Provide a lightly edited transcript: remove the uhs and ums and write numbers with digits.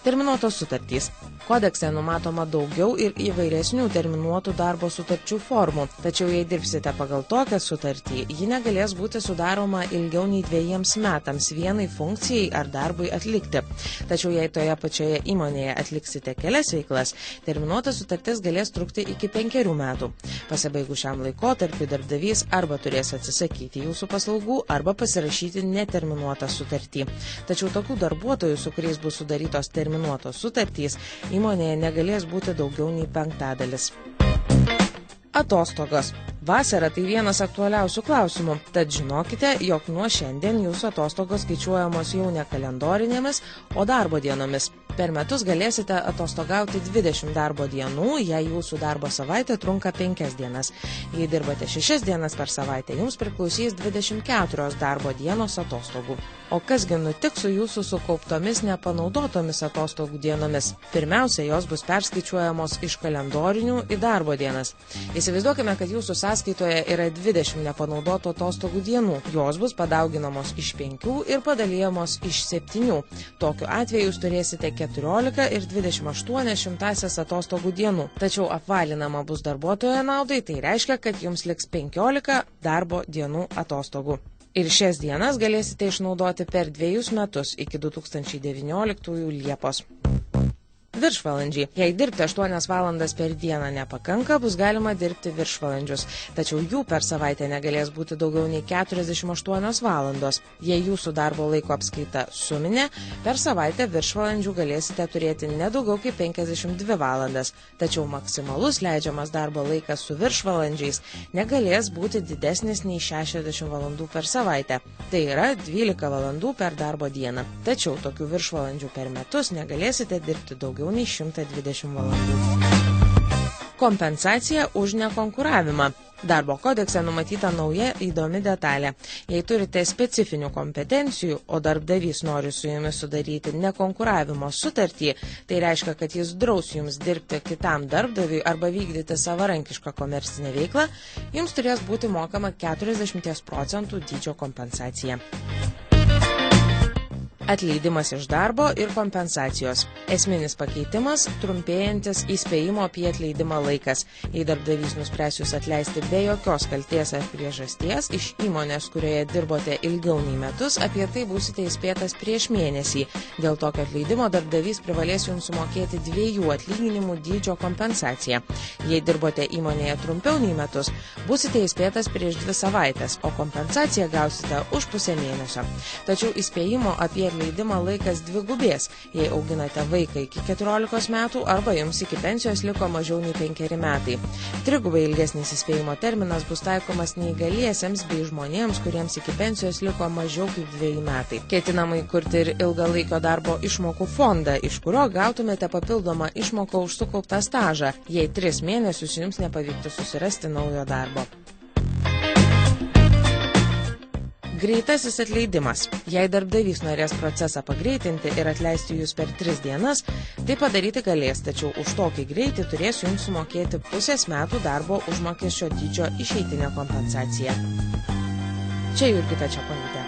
Terminuotos sutartys. Kodekse numatoma daugiau ir įvairesnių terminuotų darbo sutarčių formų, tačiau jei dirbsite pagal tokią sutartį, ji negalės būti sudaroma ilgiau nei 2 metams vienai funkcijai ar darbui atlikti. Tačiau jei toje pačioje įmonėje atliksite kelias veiklas, terminuota sutartis galės trukti iki 5 metų. Pasibaigus šiam laikotarpiu darbdavys arba turės atsisakyti jūsų paslaugų, arba pasirašyti neterminuotą sutartį. Tačiau tokių darbuotojų, su kuriais bus sudarytos terminuotos sutartys, įmonėje negalės būti daugiau nei 5/5. Atostogos. Vasara tai vienas aktualiausių klausimų, tad žinokite, jog nuo šiandien jūsų atostogos skaičiuojamos jau ne kalendorinėmis, o darbo dienomis. Per metus galėsite atostogauti 20 darbo dienų, jei jūsų darbo savaitė trunka 5 dienas. Jei dirbate 6 dienas per savaitę, jums priklausys 24 darbo dienos atostogų. O kasgi nutiks su jūsų sukauptomis nepanaudotomis atostogų dienomis? Pirmiausia, jos bus perskaičiuojamos iš kalendorinių į darbo dienas. Įsivaizduokime, kad jūsų sąskaitoje yra 20 nepanaudotų atostogų dienų. Jos bus padauginamos iš 5 ir padalijamos iš 7. Tokiu atveju jūs turėsite 14 ir 28 atostogų dienų. Tačiau apvalinama bus darbuotojo naudai, tai reiškia, kad jums liks 15 darbo dienų atostogų. Ir šias dienas galėsite išnaudoti per 2 metus iki 2019 Liepos. Viršvalandžiai. Jei dirbti 8 valandas per dieną nepakanka, bus galima dirbti viršvalandžius, tačiau jų per savaitę negalės būti daugiau nei 48 valandos. Jei jūsų darbo laiko apskaita suminė, per savaitę viršvalandžių galėsite turėti nedaugiau kaip 52 valandas, tačiau maksimalus leidžiamas darbo laikas su viršvalandžiais negalės būti didesnis nei 60 valandų per savaitę. Tai yra 12 valandų per darbo dieną. Tačiau tokių viršvalandžių per metus negalėsite dirbti daugiau nei 120 valandų. Kompensacija už nekonkuravimą. Darbo kodekse numatyta nauja įdomi detalė. Jei turite specifinių kompetencijų, o darbdavys nori su jumis sudaryti nekonkuravimo sutartį, tai reiškia, kad jis draus jums dirbti kitam darbdaviui arba vykdyti savarankišką komercinę veiklą, jums turės būti mokama 40% dydžio kompensacija. Atleidimas iš darbo ir kompensacijos. Esminis pakeitimas – trumpėjantis įspėjimo apie atleidimą laikas. Jei darbdavys nuspręs jūs atleisti be jokios kaltės ar priežasties iš įmonės, kurioje dirbote ilgiau nei metus, apie tai būsite įspėtas prieš mėnesį. Dėl tokio atleidimo darbdavys privalės jums sumokėti 2 atlyginimų dydžio kompensaciją. Jei dirbote įmonėje trumpiau nei metus, būsite įspėtas prieš 2 savaitės, o kompensaciją gausite už pusę mėnesio. Tačiau įspėjimo apie atleidimą laikas dvigubės, jei auginate vaiką iki 14 metų arba jums iki pensijos liko mažiau nei 5 metai. 3 ilgesnis įspėjimo terminas bus taikomas neįgaliesiems bei žmonėms, kuriems iki pensijos liko mažiau kaip 2 metai. Ketinama įkurti ir ilgalaikio darbo išmokų fondą, iš kurio gautumėte papildomą išmoką už sukauptą stažą, jei 3 mėnesius jums nepavyktų susirasti naujo darbo. Greitasis atleidimas. Jei darbdavys norės procesą pagreitinti ir atleisti jūs per 3 dienas, tai padaryti galės, tačiau už tokį greitį turės jums sumokėti pusės metų darbo užmokesčio dydžio išeitinę kompensaciją. Čia Jurgita Čeponytė.